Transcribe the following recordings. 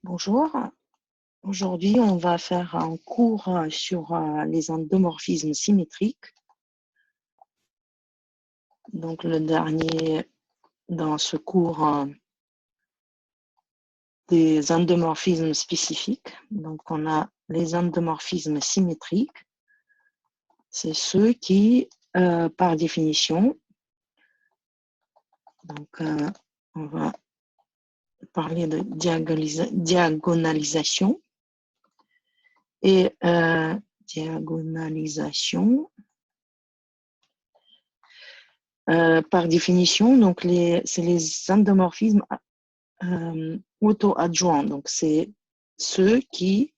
Bonjour, aujourd'hui on va faire un cours sur les endomorphismes symétriques. Donc le dernier dans ce cours des endomorphismes spécifiques. Donc on a les endomorphismes symétriques, c'est ceux qui, par définition, donc on va parler de diagonalisation et diagonalisation. Par définition, donc c'est les endomorphismes auto-adjoints. Donc, c'est ceux qui,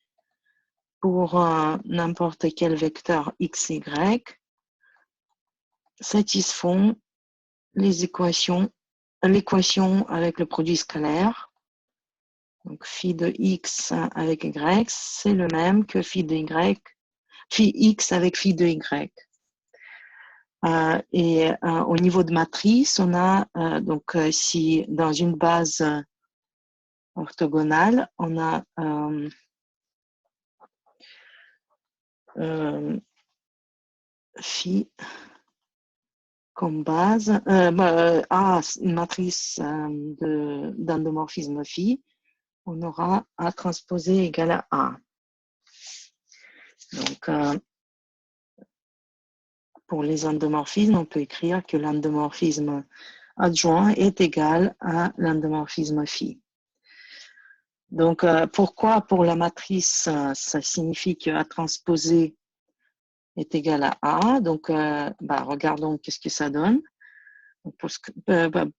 pour n'importe quel vecteur x, y, satisfont l'équation avec le produit scalaire. Donc, phi de x avec y, c'est le même que phi de y, phi x avec phi de y. Au niveau de matrice, on a si dans une base orthogonale, on a phi comme base, A, une matrice d'endomorphisme phi, on aura A transposé égale à A. Donc, pour les endomorphismes, on peut écrire que l'endomorphisme adjoint est égal à l'endomorphisme phi. Donc, pourquoi pour la matrice, ça signifie que A transposé est égal à A. Donc, regardons qu'est-ce que ça donne. Donc,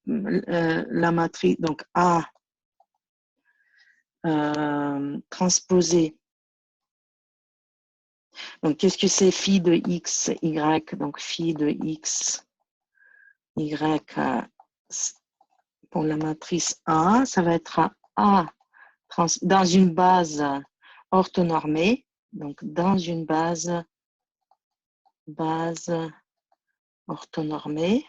la matrice, donc A transposé. Donc, qu'est-ce que c'est phi de x, y? Donc, phi de x, y pour la matrice A, ça va être A dans une base orthonormée. Donc, dans une base orthonormée.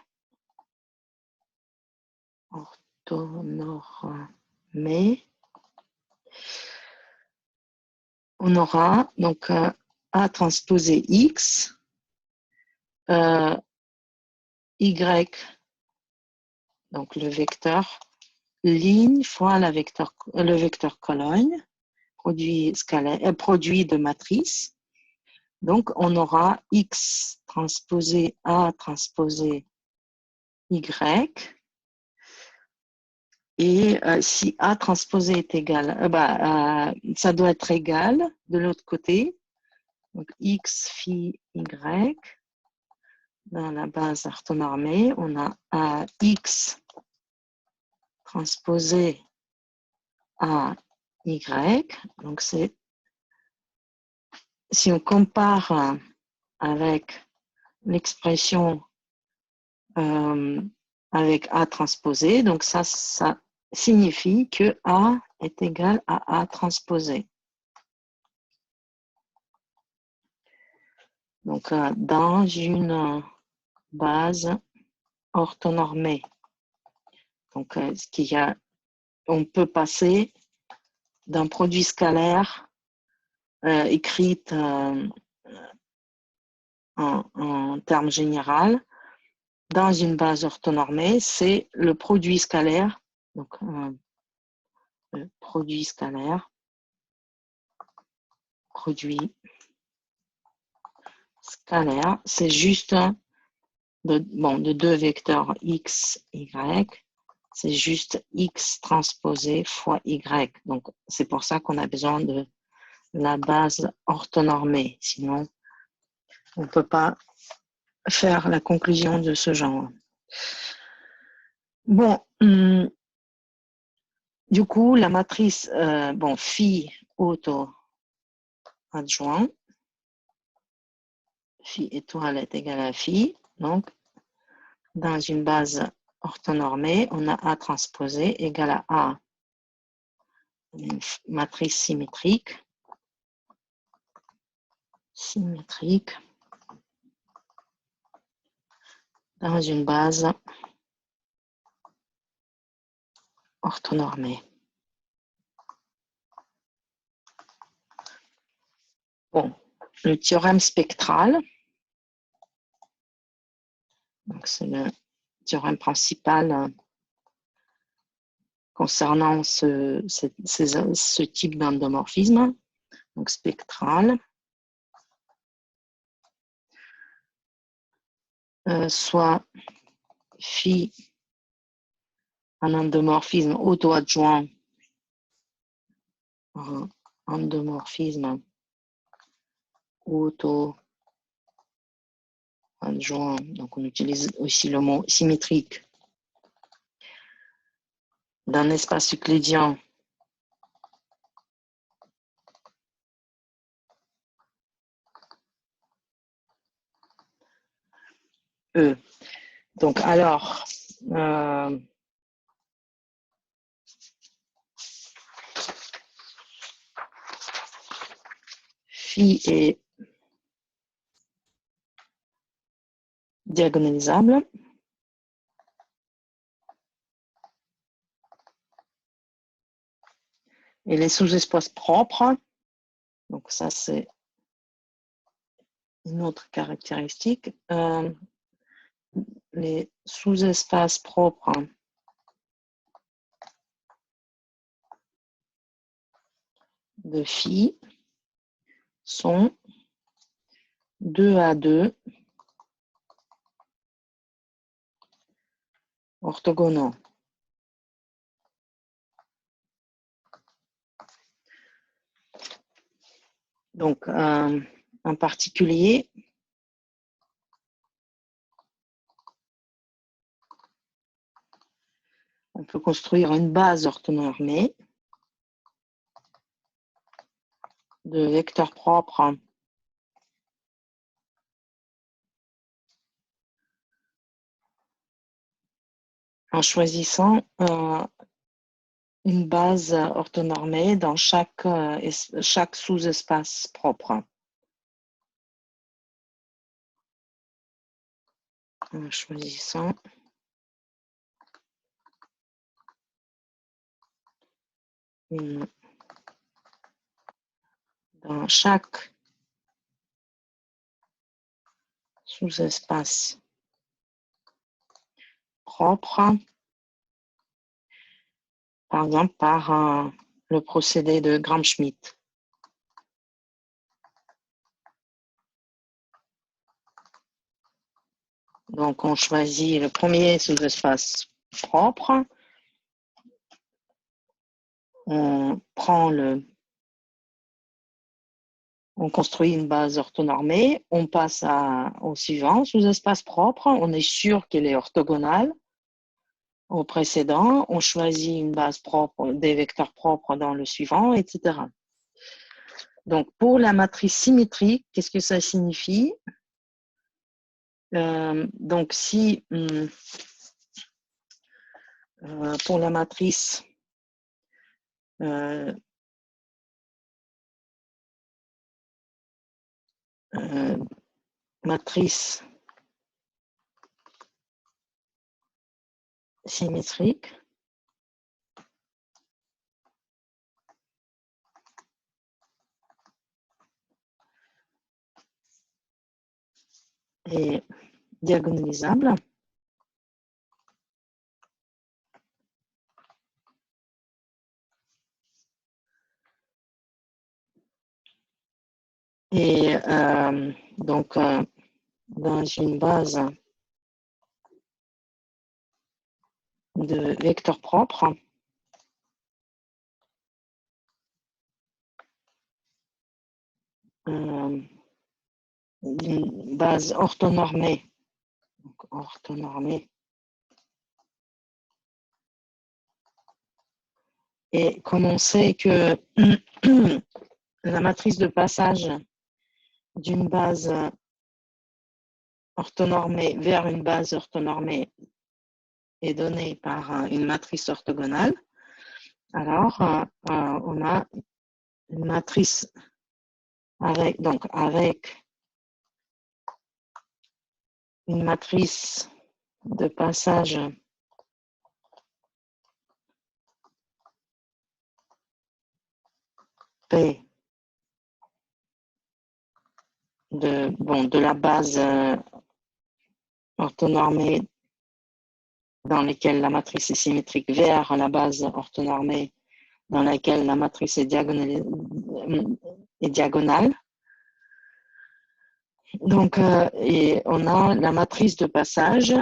On aura donc A transposé X, Y, donc le vecteur ligne fois le vecteur colonne, produit scalaire, produit de matrice. Donc on aura X transposé A transposé Y. Et si A transposé est égal, ça doit être égal de l'autre côté. Donc X phi Y. Dans la base orthonormée, on a X transposé à Y. Donc, si on compare avec l'expression avec A transposé, donc ça signifie que A est égal à A transposé. Donc, dans une base orthonormée. Donc, on peut passer d'un produit scalaire écrit en termes généraux dans une base orthonormée, c'est le produit scalaire. Donc, le produit scalaire, c'est juste de deux vecteurs x, y, c'est juste x transposé fois y. Donc, c'est pour ça qu'on a besoin de la base orthonormée. Sinon, on ne peut pas faire la conclusion de ce genre. Bon, du coup, la matrice, phi auto-adjoint, phi étoile est égal à phi. Donc, dans une base orthonormée, on a A transposé égal à A. Une matrice symétrique. Dans une base orthonormée. Bon, le théorème spectral, c'est le théorème principal concernant ce type d'endomorphisme, donc spectral, soit phi un endomorphisme auto-adjoint, un endomorphisme auto-adjoint, donc on utilise aussi le mot symétrique, d'un espace euclidien E. Donc alors, phi est diagonalisable. Et les sous-espaces propres, donc ça c'est une autre caractéristique, les sous-espaces propres de phi sont 2 à 2 orthogonaux. Donc, en particulier, on peut construire une base orthonormée de vecteurs propres en choisissant une base orthonormée dans chaque sous-espace propre. En choisissant dans chaque sous-espace propre, par exemple par le procédé de Gram-Schmidt. Donc, on choisit le premier sous-espace propre, on construit une base orthonormée, on passe au suivant sous-espace propre, on est sûr qu'elle est orthogonale au précédent, on choisit une base propre, des vecteurs propres dans le suivant, etc. Donc, pour la matrice symétrique, qu'est-ce que ça signifie? Donc, si pour la matrice matrice symétrique, est diagonalisable, et donc dans une base de vecteurs propres, une base orthonormée, et comme on sait que la matrice de passage d'une base orthonormée vers une base orthonormée est donnée par une matrice orthogonale, alors on a une matrice avec une matrice de passage P de la base orthonormée dans laquelle la matrice est symétrique vers la base orthonormée dans laquelle la matrice est diagonale. Donc, et on a la matrice de passage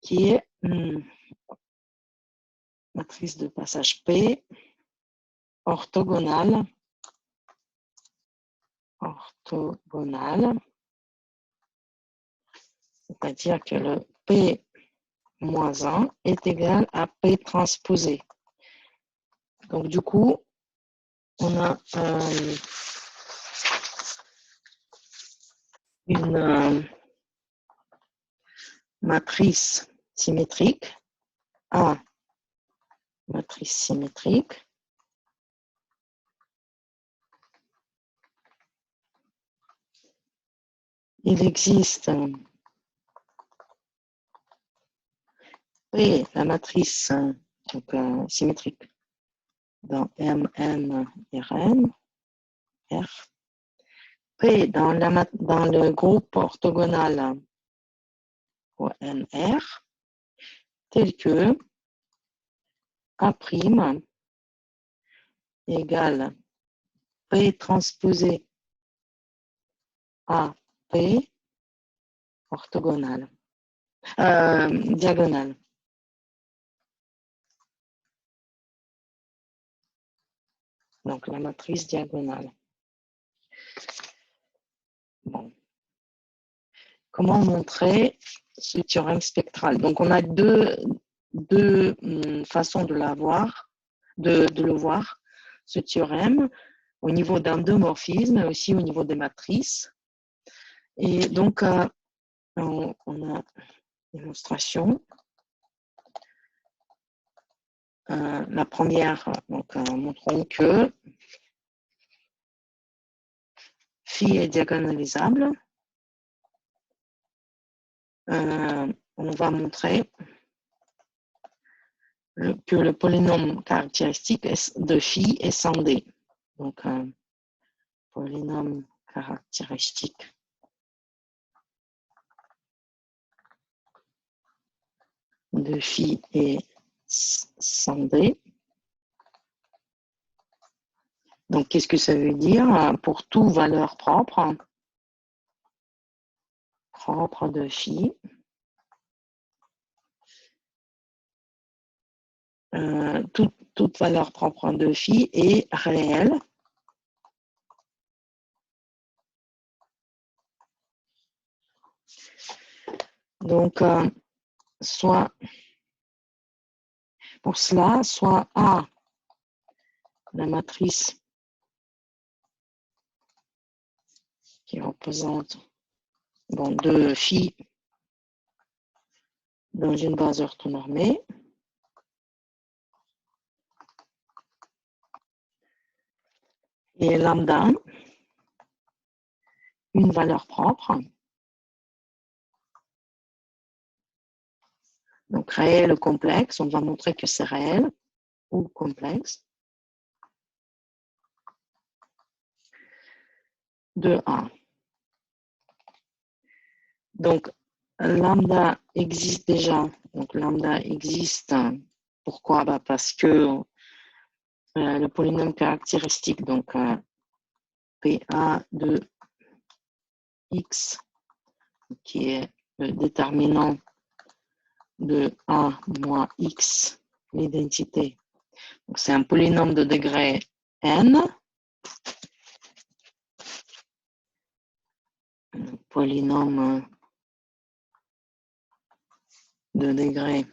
qui est matrice de passage P orthogonale, c'est-à-dire que le P moins 1 est égal à P transposé. Donc, du coup, on a une matrice symétrique, A, matrice symétrique, il existe P, la matrice donc, symétrique dans M, N et R, P dans le groupe orthogonal ONR, tel que A' égale P transposé à P orthogonale, diagonale. Donc, la matrice diagonale. Bon. Comment montrer ce théorème spectral? Donc, on a deux façons de l'avoir, de le voir, ce théorème, au niveau d'endomorphisme, mais aussi au niveau des matrices. Et donc, on a une démonstration. La première, donc, montrons que phi est diagonalisable. On va montrer que le polynôme caractéristique de phi est sans D. Donc, polynôme caractéristique de phi est sans D. Donc, qu'est-ce que ça veut dire? Pour toute valeur propre de phi, toute valeur propre de phi est réelle. Donc, soit pour cela, soit A, la matrice qui représente de phi dans une base orthonormée, et lambda, une valeur propre, donc réel ou complexe, on va montrer que c'est réel ou complexe, de A. Donc, lambda existe déjà. Donc, lambda existe. Pourquoi? Parce que le polynôme caractéristique, donc PA de X, qui est le déterminant de A moins X, l'identité. Donc, c'est un polynôme de degré N. Un polynôme de degré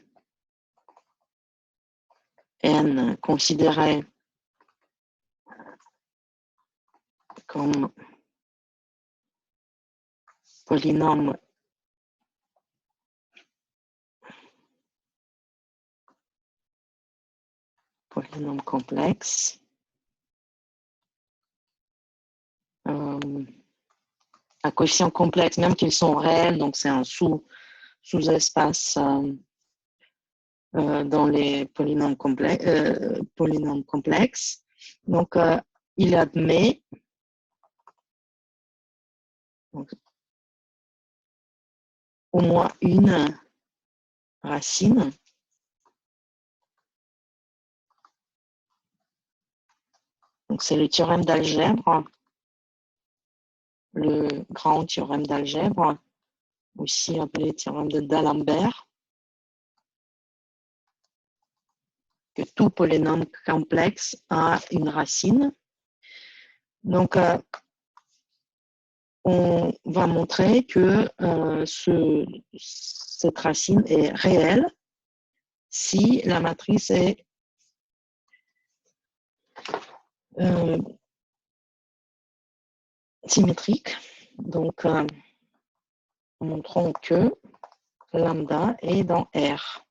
N considéré comme polynôme complexe à coefficient complexe, même qu'ils sont réels, donc c'est un sous-espace dans les polynômes complexes. Donc, il admet Donc, au moins une racine. Donc, c'est le théorème d'algèbre, le grand théorème d'algèbre, aussi appelé théorème de d'Alembert, que tout polynôme complexe a une racine. Donc, on va montrer que cette racine est réelle si la matrice est symétrique. Donc, montrons que lambda est dans R.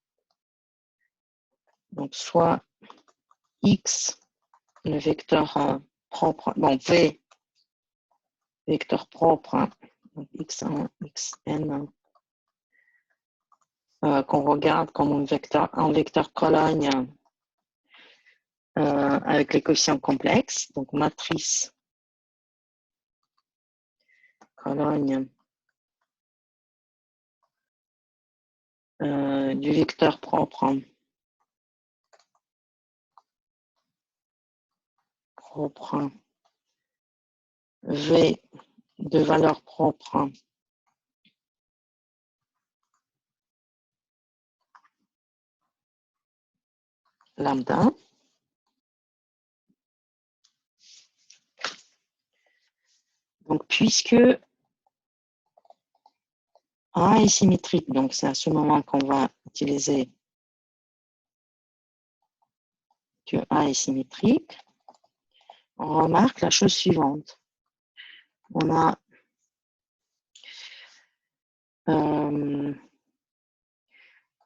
Donc, soit X, le vecteur propre, bon, V, vecteur propre, donc X1, Xn, qu'on regarde comme un vecteur Cologne avec les coefficients complexes, donc matrice Cologne du vecteur propre V de valeur propre lambda. Donc, puisque A est symétrique, donc c'est à ce moment qu'on va utiliser que A est symétrique, on remarque la chose suivante. On a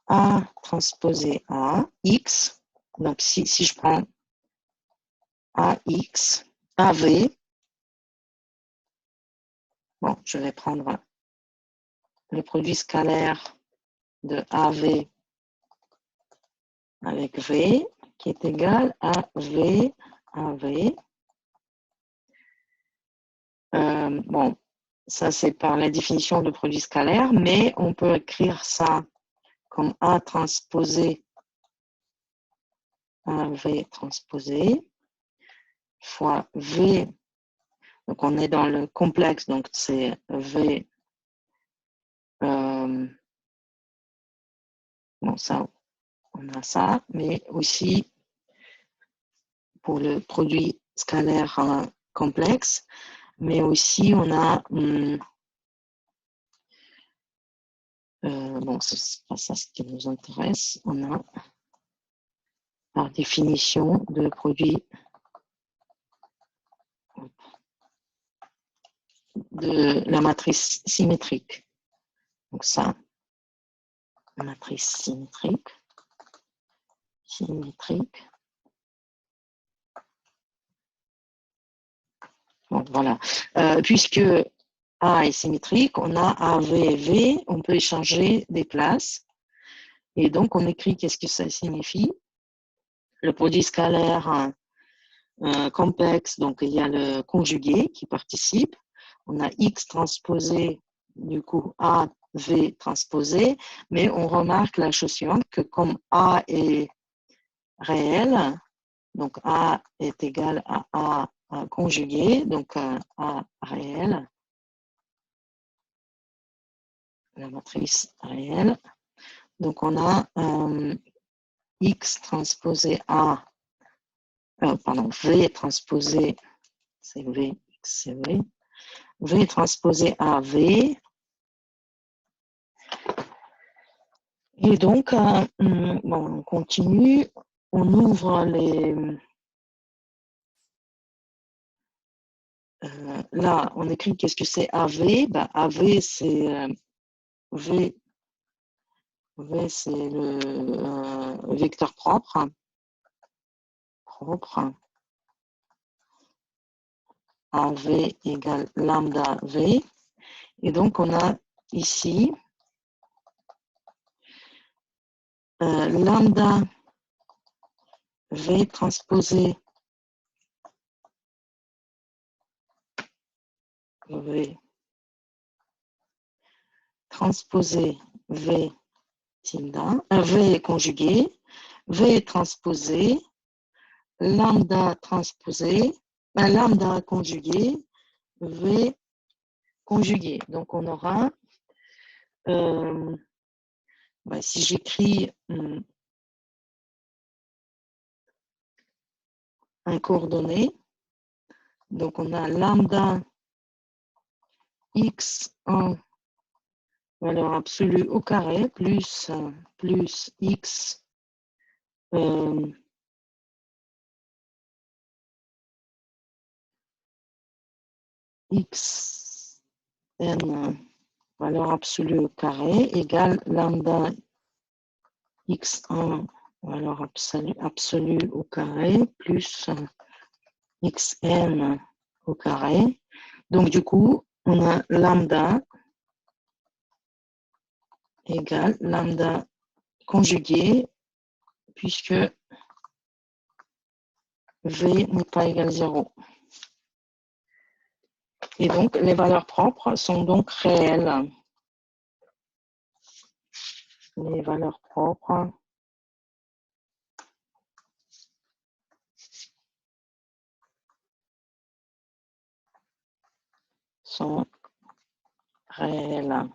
A transposé A, X. Donc, si je prends AX, AV, bon, je vais prendre le produit scalaire de AV avec V, qui est égal à V, AV. Bon, ça c'est par la définition de produit scalaire, mais on peut écrire ça comme A transposé AV transposé fois V. Donc on est dans le complexe, donc c'est V. Bon, ça, on a ça, mais aussi pour le produit scalaire complexe, mais aussi on a bon, c'est pas ça ce qui nous intéresse. On a par définition de produit de la matrice symétrique. Donc ça, la matrice symétrique. Bon, voilà. Puisque A est symétrique, on a AV et V, on peut échanger des places. Et donc, on écrit qu'est-ce que ça signifie. Le produit scalaire complexe, donc il y a le conjugué qui participe. On a X transposé, du coup AV transposé, mais on remarque la chose suivante, que comme A est réel, donc A est égal à A conjugué, donc A réel, la matrice réelle. Donc on a X transposé A, pardon, V transposé, c'est V, X c'est V, V transposé A, V. Et donc, bon, on continue, on ouvre les... là, on écrit qu'est-ce que c'est AV. Ben, AV, c'est V c'est le vecteur propre. AV égale lambda V. Et donc, on a ici lambda V transposé V transposé V tilde, V conjugué, V transposé, lambda transposé, lambda conjugué, V conjugué. Donc, on aura, si j'écris un coordonné, donc on a lambda x1 valeur absolue au carré plus x xn valeur absolue au carré égale lambda x1 valeur absolue au carré plus xn au carré. Donc, du coup, on a lambda égale lambda conjugué puisque V n'est pas égal à 0. Et donc, les valeurs propres sont donc réelles. Les valeurs propres sont réelles.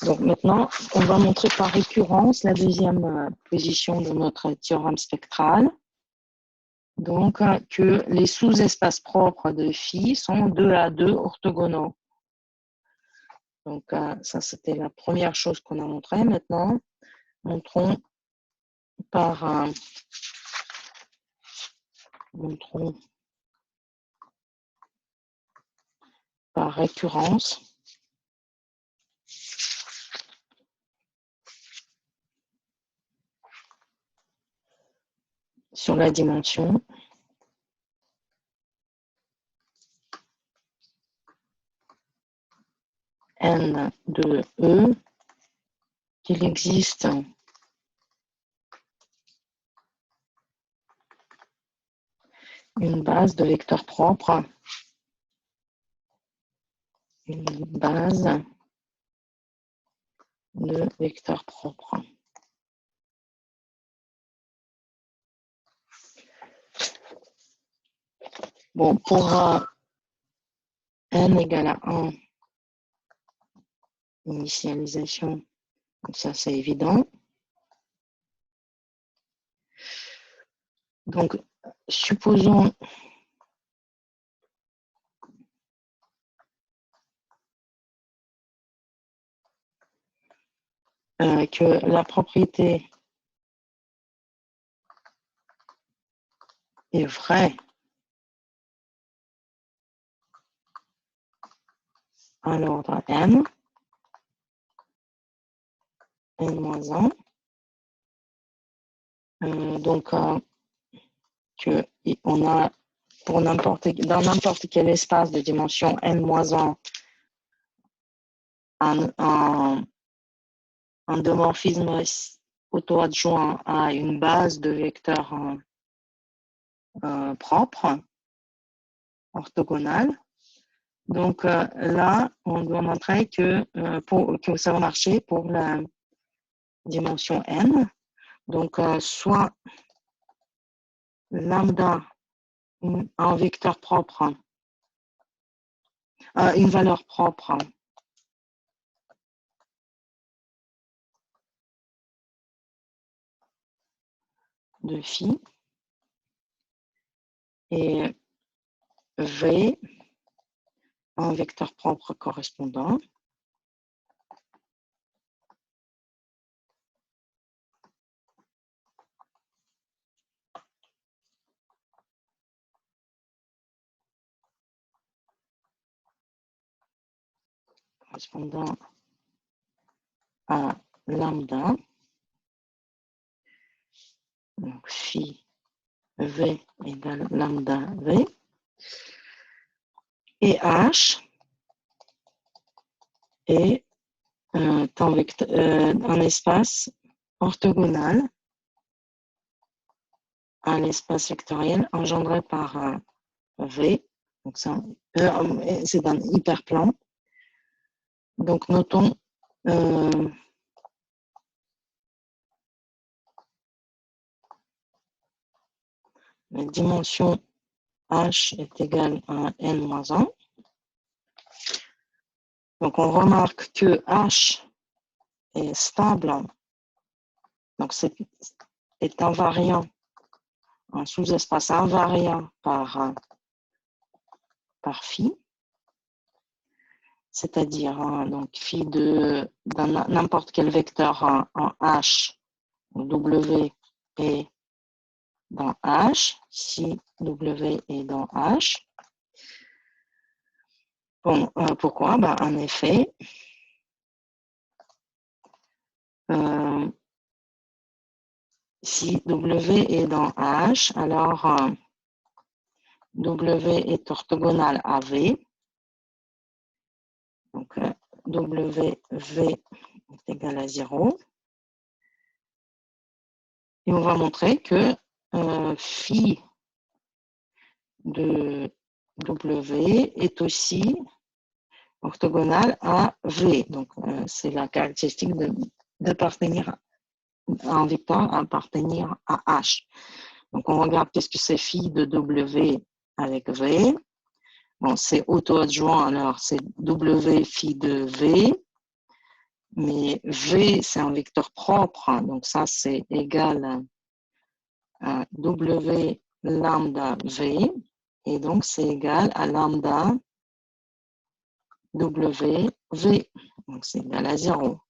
Donc maintenant, on va montrer par récurrence la deuxième position de notre théorème spectral. Donc, que les sous-espaces propres de phi sont 2 à 2 orthogonaux. Donc, ça, c'était la première chose qu'on a montrée. Maintenant, montrons par récurrence sur la dimension n de E qu'il existe une base de vecteurs propres, une base de vecteurs propres. Bon, pour n égale à 1, initialisation, donc ça c'est évident. Donc, supposons que la propriété est vraie à l'ordre n, n-1, donc que on a dans n'importe quel espace de dimension n-1 un homomorphisme auto-adjoint à une base de vecteurs propres, orthogonales. Donc là, on doit montrer que ça va marcher pour la dimension n. Donc, soit lambda, un vecteur propre, une valeur propre de phi, et V, un vecteur propre correspondant. Correspondant à lambda, donc phi V égale lambda V, et H est un espace orthogonal à l'espace vectoriel engendré par V. Donc, c'est un hyperplan. Donc, notons la dimension H est égale à N-1. Donc, on remarque que H est stable. Donc, est invariant, un sous-espace invariant par phi. C'est-à-dire donc phi d'un n'importe quel vecteur en H, W est dans H, si W est dans H. Bon, pourquoi? En effet, si W est dans H, alors W est orthogonal à V. Donc, WV est égal à 0. Et on va montrer que phi de W est aussi orthogonal à V. Donc, c'est la caractéristique d'appartenir à un vecteur, appartenir à H. Donc, on regarde qu'est-ce que c'est phi de W avec V. Bon, c'est auto-adjoint, alors c'est W phi de V. Mais V, c'est un vecteur propre, donc ça, c'est égal à W lambda V, et donc c'est égal à lambda W V, donc c'est égal à 0.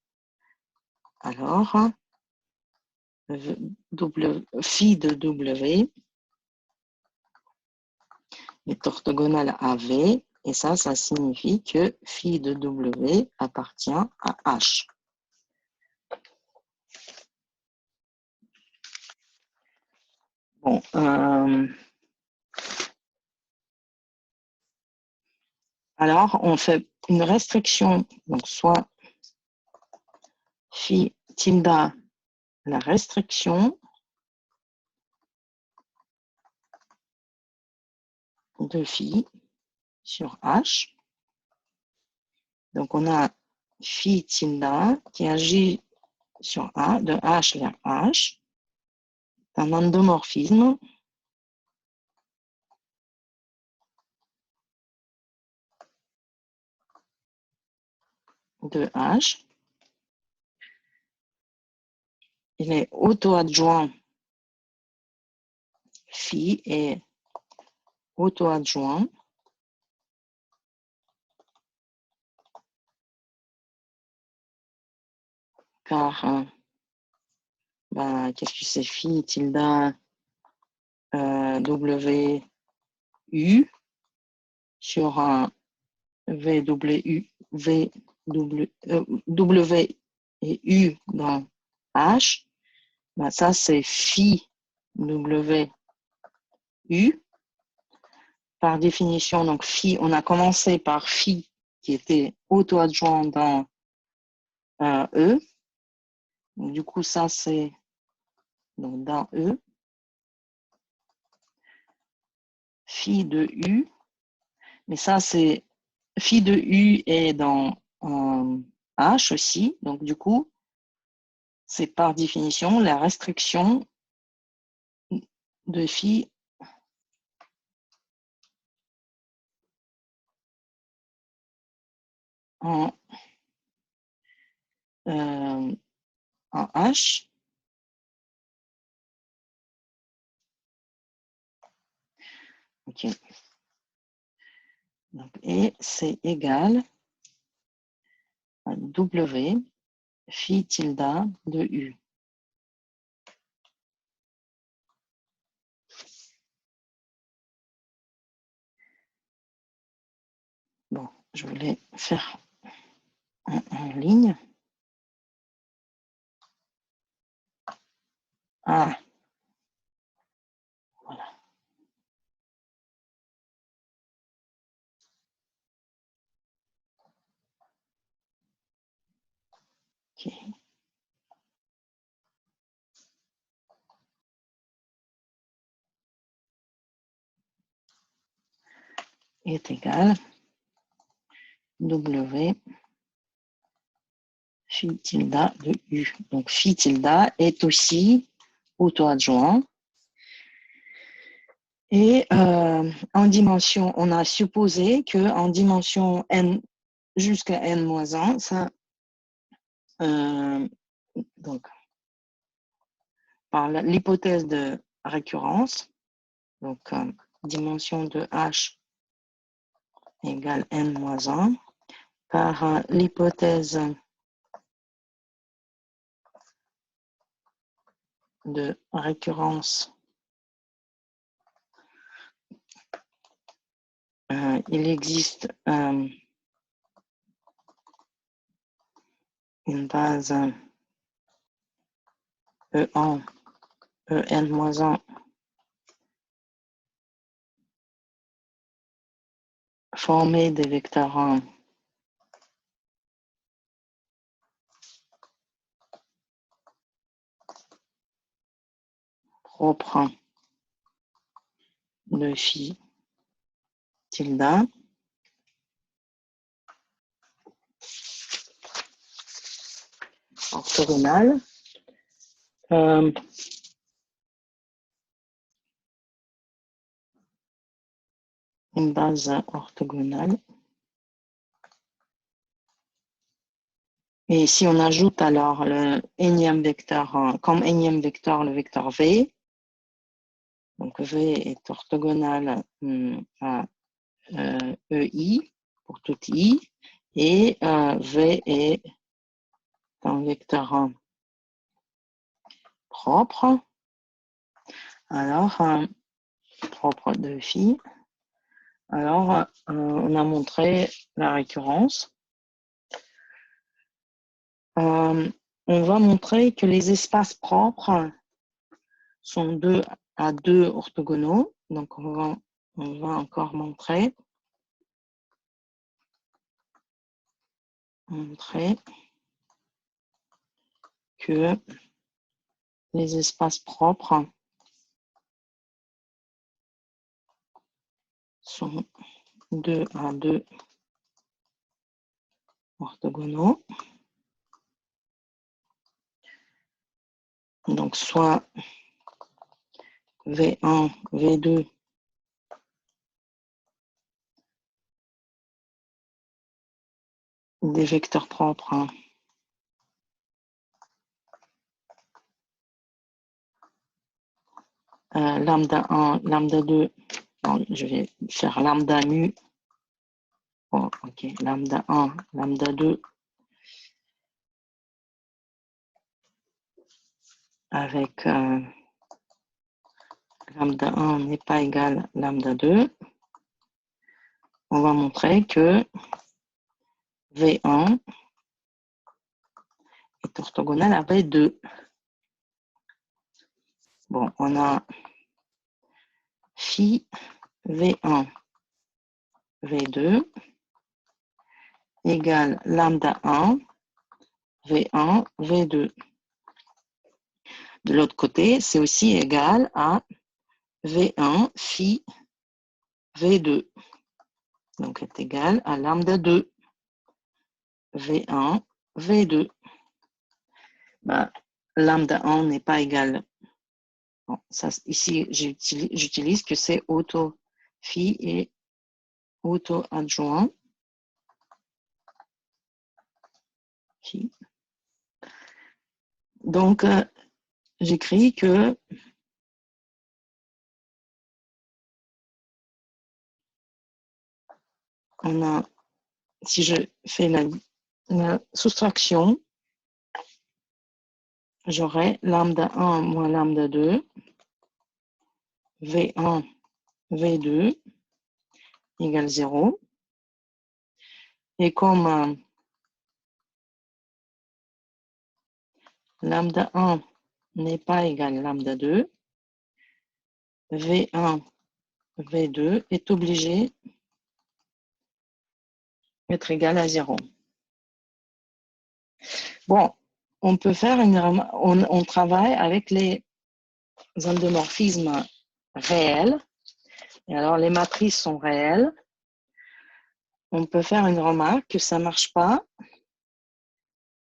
Alors, phi de W est orthogonal à V, et ça signifie que phi de W appartient à H. Bon, alors on fait une restriction, donc soit phi tilde la restriction de phi sur H. Donc on a phi tilde qui agit sur A, de H vers H, un endomorphisme de H. Il est auto-adjoint, phi est auto-adjoint car qu'est-ce que c'est phi tilde W U sur un W et U dans H, ça c'est phi W U. Par définition, donc phi, on a commencé par phi qui était auto-adjoint dans E. Donc, du coup, ça c'est dans E. Phi de U, mais ça c'est phi de U est dans H aussi. Donc du coup, c'est par définition la restriction de phi en H. Ok. Donc, et c'est égal à W phi tilde de U. Bon, je voulais faire en ligne. Ah, voilà. Ok. est égal W phi tilde de U. Donc, phi tilde est aussi auto-adjoint. Et en dimension, on a supposé qu'en dimension n jusqu'à n-1, ça, donc, par l'hypothèse de récurrence, donc dimension de h égale n-1, par l'hypothèse de récurrence, il existe une base E1, En-1 formée des vecteurs propres de phi tilde orthogonale. Une base orthogonale. Et si on ajoute alors le énième vecteur, comme énième vecteur, le vecteur V, donc V est orthogonal à EI pour tout I, et V est un vecteur propre, alors propre de phi. Alors, on a montré la récurrence. On va montrer que les espaces propres sont 2 à 2 orthogonaux. Donc, on va encore montrer que les espaces propres sont 2 à 2 orthogonaux. Donc, soit V1, V2 des vecteurs propres lambda 1, lambda 2, bon, je vais faire lambda mu, oh, ok, lambda 1, lambda 2, avec lambda 1 n'est pas égal à lambda 2, on va montrer que V1 est orthogonal à V2. Bon, on a phi V1, V2 égale lambda 1, V1, V2. De l'autre côté, c'est aussi égal à V1 phi V2. Donc, est égal à lambda 2, V1, V2. Ben, lambda 1 n'est pas égal. Bon, ça, ici, j'utilise que c'est auto-phi et auto-adjoint. Donc, j'écris que on a, si je fais la soustraction, j'aurai lambda 1 moins lambda 2, V1, V2 égale 0. Et comme lambda 1 n'est pas égal à lambda 2, V1, V2 est obligé d'être égal à 0. Bon, on peut faire on travaille avec les endomorphismes réels. Et alors, les matrices sont réelles. on peut faire une remarque que ça ne marche pas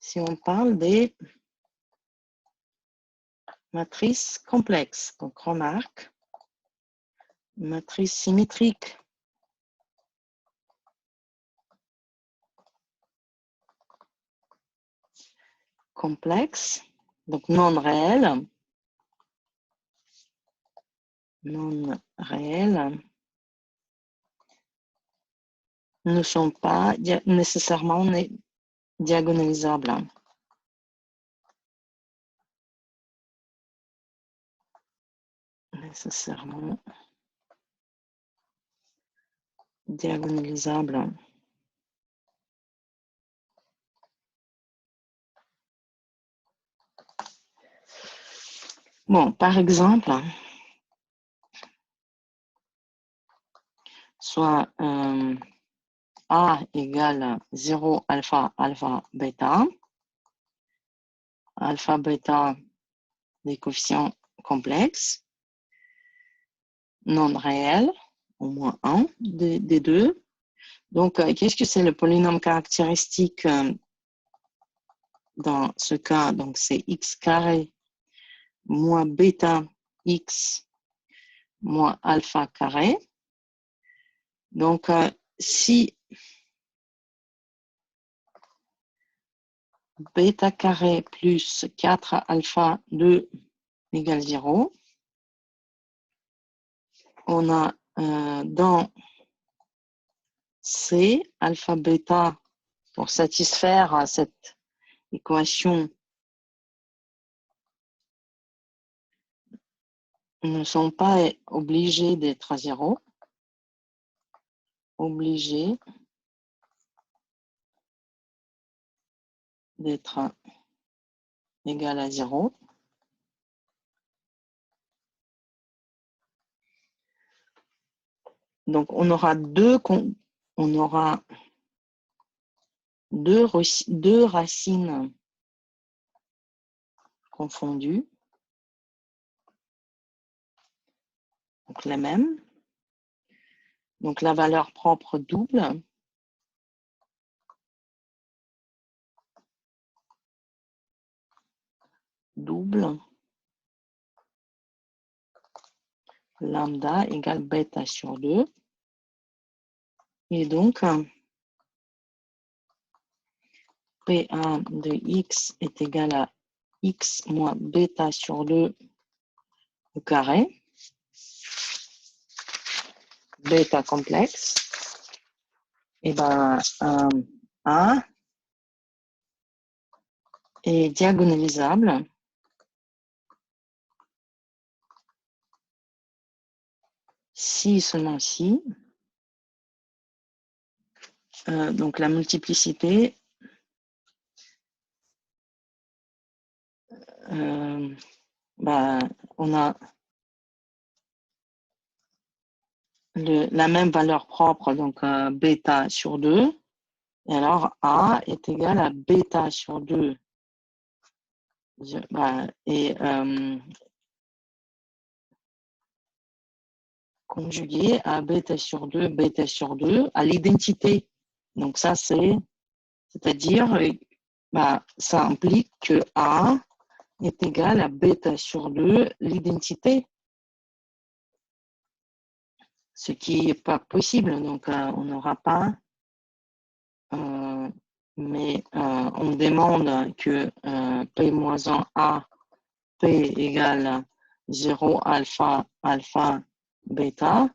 si on parle des matrices complexes. Donc, remarque, matrice symétrique. Complexe, donc non réel. Non réels ne sont pas nécessairement diagonalisables. Nécessairement diagonalisables. Bon, par exemple, soit A égale 0 alpha, alpha, bêta. Alpha, bêta, des coefficients complexes, non réels, au moins un des deux. Donc, qu'est-ce que c'est le polynôme caractéristique dans ce cas? Donc, c'est x carré moins bêta x moins alpha carré. Donc, si bêta carré plus 4 alpha 2 égale 0, on a dans C, alpha bêta, pour satisfaire cette équation, ne sont pas obligés d'être à 0. Obligés d'être égal à 0. Donc, on aura deux racines confondues, donc les mêmes. Donc, la valeur propre double. Double. Lambda égale bêta sur 2. Et donc, P1 de x est égal à x moins bêta sur 2 au carré. Bêta complexe. Et bien, A est diagonalisable si seulement si. Donc, la multiplicité on a la même valeur propre, donc bêta sur 2. Et alors, A est égal à bêta sur 2. Conjugué à bêta sur 2 à l'identité. Donc, ça, c'est-à-dire, ça implique que A est égal à bêta sur 2, l'identité. Ce qui n'est pas possible. Donc, on n'aura pas. Mais on demande que P-1A, P égale 0 alpha, alpha, bêta.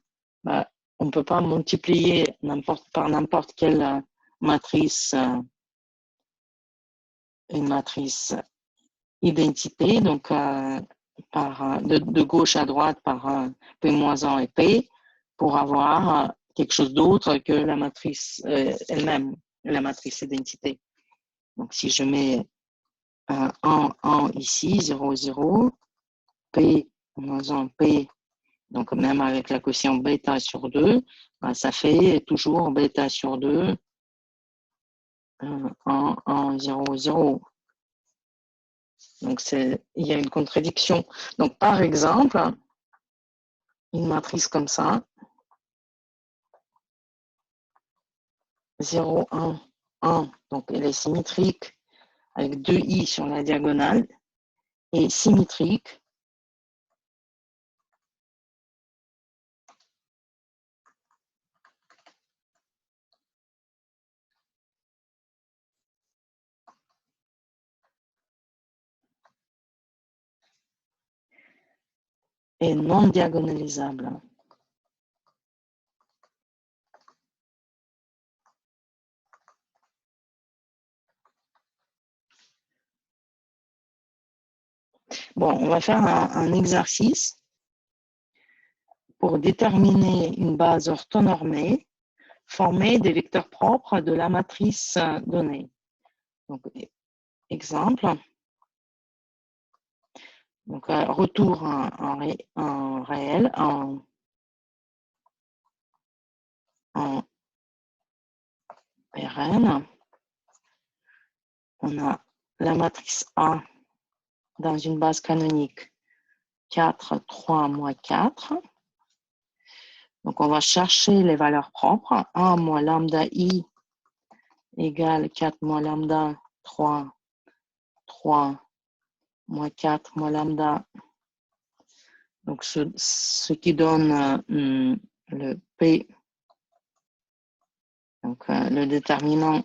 On ne peut pas multiplier par n'importe quelle matrice, une matrice identité, donc de gauche à droite par P-1 et P, pour avoir quelque chose d'autre que la matrice elle-même, la matrice identité. Donc, si je mets 1, 1 ici, 0, 0, P, moins 1, P, donc même avec la quotient bêta sur 2, ça fait toujours bêta sur 2, 1, 1, 0, 0. Donc, il y a une contradiction. Donc, par exemple, une matrice comme ça, 0, 1, 1. Donc, elle est symétrique avec 2 i sur la diagonale et symétrique et non diagonalisable. Bon, on va faire un exercice pour déterminer une base orthonormée formée des vecteurs propres de la matrice donnée. Donc, exemple. Donc, retour en réel, en Rn. On a la matrice A dans une base canonique 4, 3, moins 4. Donc, on va chercher les valeurs propres. 1 moins lambda i égale 4 moins lambda, 3, 3, moins 4 moins lambda. Donc, ce qui donne le P, donc le déterminant,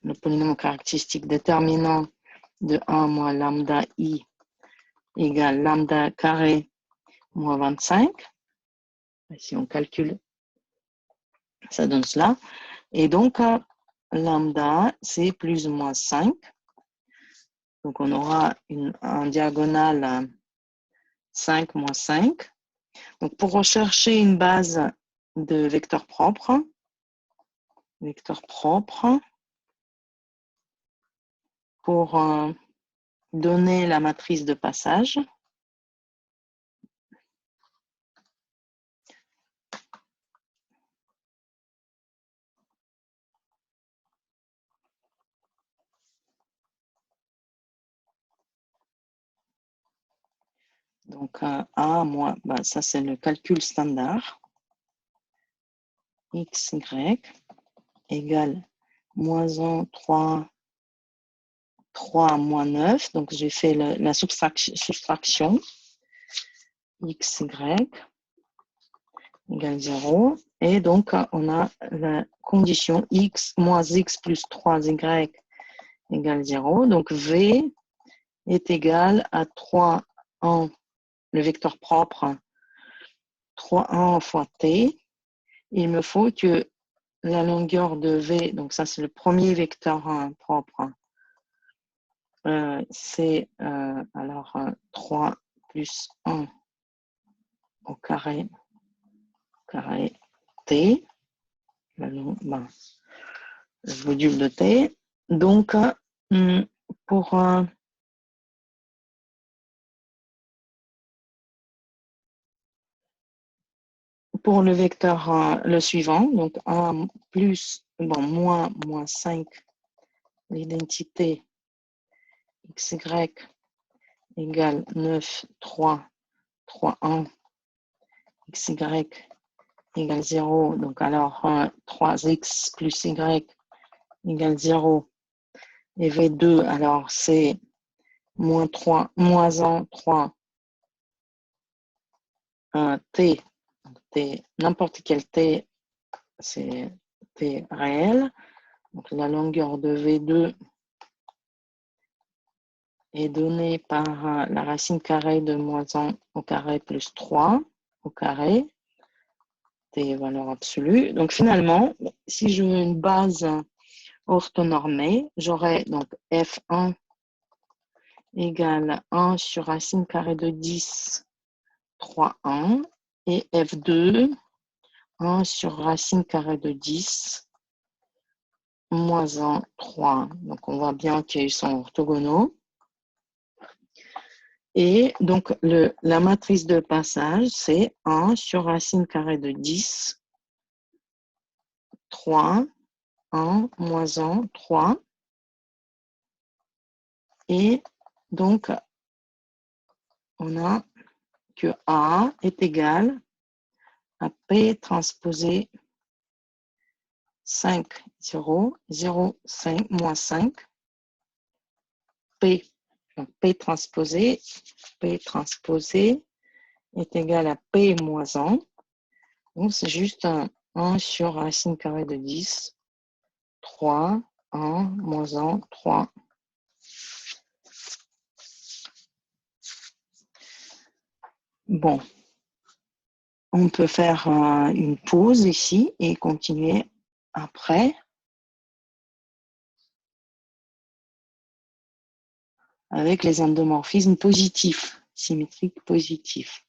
le polynôme caractéristique déterminant de 1 moins lambda i égale lambda carré moins 25. Et si on calcule, ça donne cela. Et donc, lambda, c'est plus ou moins 5. Donc, on aura en diagonale 5 moins 5. Donc, pour rechercher une base de vecteurs propres, pour donner la matrice de passage, donc A moins, ça c'est le calcul standard, x, y égale moins 1, 3, 3 moins 9. Donc, j'ai fait la soustraction. X, Y égale 0. Et donc, on a la condition x moins x plus 3y égale 0. Donc, V est égal à 3 en le vecteur propre 3 en fois t. Il me faut que la longueur de V, donc ça c'est le premier vecteur propre, c'est alors 3 plus 1 au carré t, le module de t. Donc, pour le vecteur, le suivant, donc 1 plus, moins 5, l'identité xy égale 9, 3, 3, 1, xy égale 0. Donc, alors, 3x plus y égale 0. Et V2, alors, c'est moins 3, moins 1, 3, t, n'importe quel t, c'est t réel. Donc, la longueur de V2 est donnée par la racine carrée de moins 1 au carré plus 3 au carré, t valeur absolue. Donc, finalement, si je veux une base orthonormée, j'aurai donc F1 égale 1 sur racine carrée de 10, 3, 1, et F2, 1 sur racine carrée de 10, moins 1, 3. Donc, on voit bien qu'ils sont orthogonaux. Et donc, la matrice de passage, c'est 1 sur racine carrée de 10, 3, 1, moins 1, 3. Et donc, on a que A est égal à P transposé 5, 0, 0, 5, moins 5. P, donc P transposé est égal à P moins 1. Donc, c'est juste un 1 sur racine carrée de 10. 3, 1, moins 1, 3. Bon, on peut faire une pause ici et continuer après avec les endomorphismes positifs, symétriques positifs.